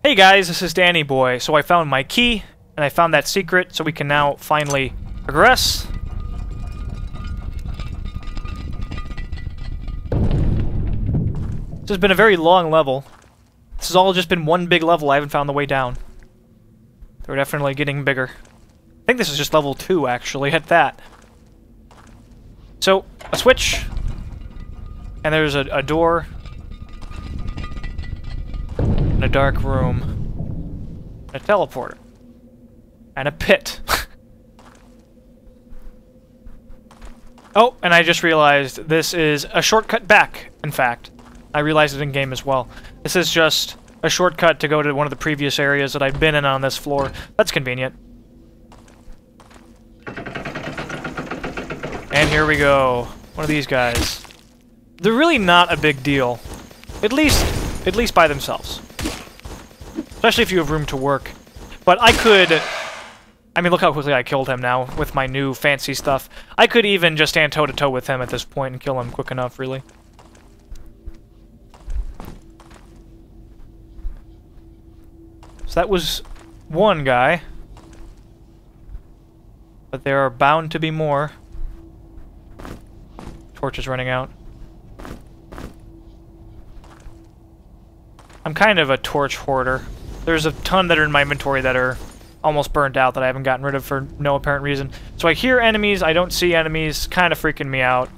Hey guys, this is Danny Boy. So I found my key, and I found that secret, so we can now finally progress. This has been a very long level. This has all just been one big level. I haven't found the way down. They're definitely getting bigger. I think this is just level 2, actually, at that. So, a switch. And there's a door. And a dark room. And a teleporter. And a pit. Oh, and I just realized this is a shortcut back, in fact. I realized it in-game as well. This is just a shortcut to go to one of the previous areas that I've been in on this floor. That's convenient. And here we go. One of these guys. They're really not a big deal. At least by themselves. Especially if you have room to work. But I could... I mean, look how quickly I killed him now with my new fancy stuff. I could even just stand toe-to-toe with him at this point and kill him quick enough, really. So that was one guy. But there are bound to be more. Torch is running out. I'm kind of a torch hoarder. There's a ton that are in my inventory that are almost burned out that I haven't gotten rid of for no apparent reason. So I hear enemies, I don't see enemies, kind of freaking me out.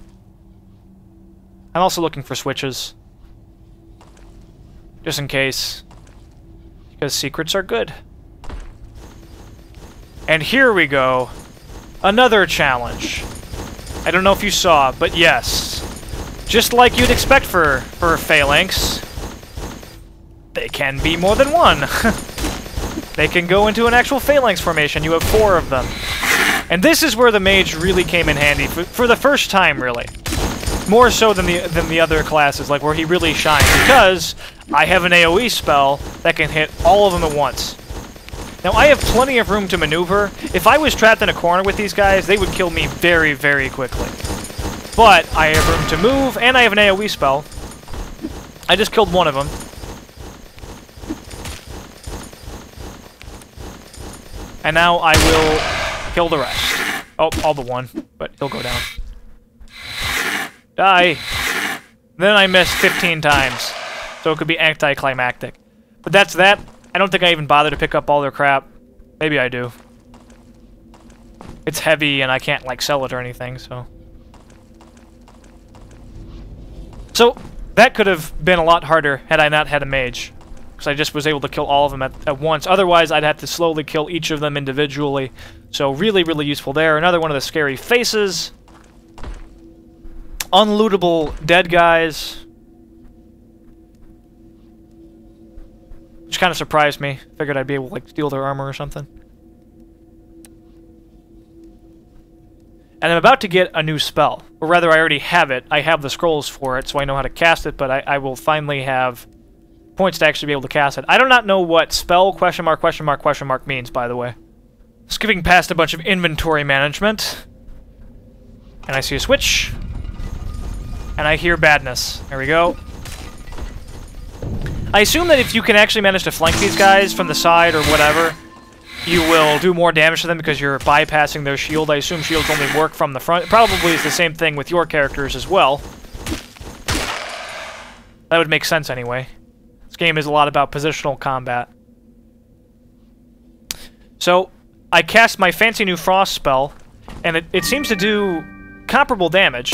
I'm also looking for switches. Just in case. Because secrets are good. And here we go. Another challenge. I don't know if you saw, but yes. Just like you'd expect for Phalanx, they can be more than one. They can go into an actual Phalanx formation. You have 4 of them. And this is where the mage really came in handy, for the first time, really. More so than the other classes, like where he really shined, because I have an AoE spell that can hit all of them at once. Now, I have plenty of room to maneuver. If I was trapped in a corner with these guys, they would kill me very, very quickly. But I have room to move, and I have an AoE spell. I just killed one of them. And now I will kill the rest. Oh, all but one, but he'll go down. Die! Then I missed 15 times, so it could be anticlimactic. But that's that. I don't think I even bother to pick up all their crap. Maybe I do. It's heavy and I can't, like, sell it or anything, so... So, that could have been a lot harder had I not had a mage. Because I just was able to kill all of them at once. Otherwise, I'd have to slowly kill each of them individually. So, really, really useful there. Another one of the scary faces. Unlootable dead guys. Which kind of surprised me. Figured I'd be able to, like, steal their armor or something. And I'm about to get a new spell. Or rather, I already have it. I have the scrolls for it, so I know how to cast it, but I will finally have points to actually be able to cast it. I do not know what spell question mark means, by the way. Skipping past a bunch of inventory management. And I see a switch. And I hear badness. There we go. I assume that if you can actually manage to flank these guys from the side or whatever, you will do more damage to them because you're bypassing their shield. I assume shields only work from the front. Probably is the same thing with your characters as well. That would make sense anyway. This game is a lot about positional combat. So, I cast my fancy new frost spell, and it seems to do comparable damage.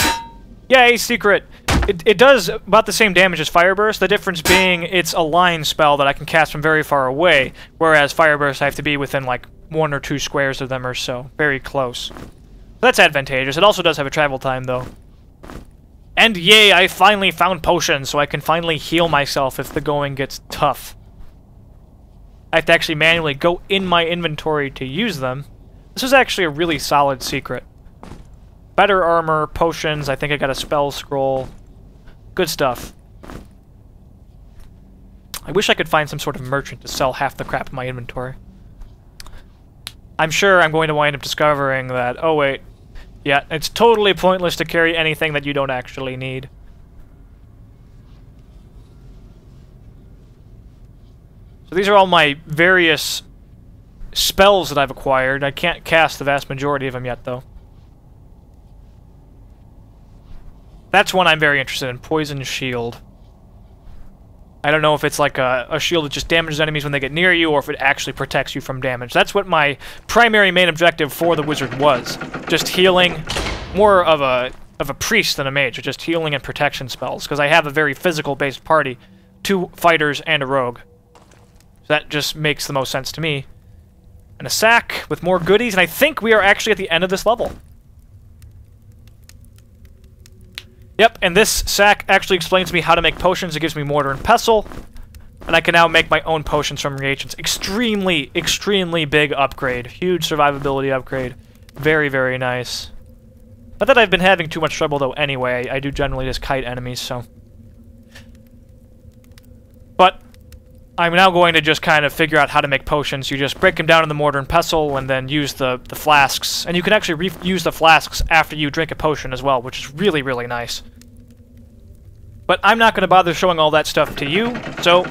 Yay, secret! It does about the same damage as Fire Burst, the difference being it's a line spell that I can cast from very far away, whereas Fire Burst I have to be within like 1 or 2 squares of them or so. Very close. That's advantageous. It also does have a travel time, though. And yay, I finally found potions, so I can finally heal myself if the going gets tough. I have to actually manually go in my inventory to use them. This is actually a really solid secret. Better armor, potions, I think I got a spell scroll. Good stuff. I wish I could find some sort of merchant to sell half the crap in my inventory. I'm sure I'm going to wind up discovering that, oh wait, yeah, it's totally pointless to carry anything that you don't actually need. So these are all my various spells that I've acquired. I can't cast the vast majority of them yet, though. That's one I'm very interested in, Poison Shield. I don't know if it's like a shield that just damages enemies when they get near you, or if it actually protects you from damage. That's what my primary main objective for the wizard was. Just healing, more of a priest than a mage, just healing and protection spells, because I have a very physical-based party, 2 fighters and a rogue. So that just makes the most sense to me. And a sack with more goodies, and I think we are actually at the end of this level. Yep, and this sack actually explains to me how to make potions. It gives me mortar and pestle, and I can now make my own potions from reagents. Extremely, extremely big upgrade. Huge survivability upgrade. Very, very nice. Not that I've been having too much trouble, though, anyway. I do generally just kite enemies, so... But I'm now going to just kind of figure out how to make potions. You just break them down in the mortar and pestle, and then use the flasks. And you can actually reuse the flasks after you drink a potion as well, which is really, really nice. But I'm not going to bother showing all that stuff to you, so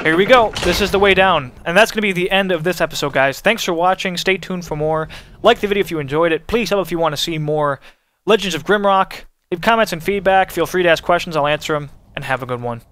here we go. This is the way down. And that's going to be the end of this episode, guys. Thanks for watching. Stay tuned for more. Like the video if you enjoyed it. Please help if you want to see more Legends of Grimrock. Leave comments and feedback. Feel free to ask questions. I'll answer them. And have a good one.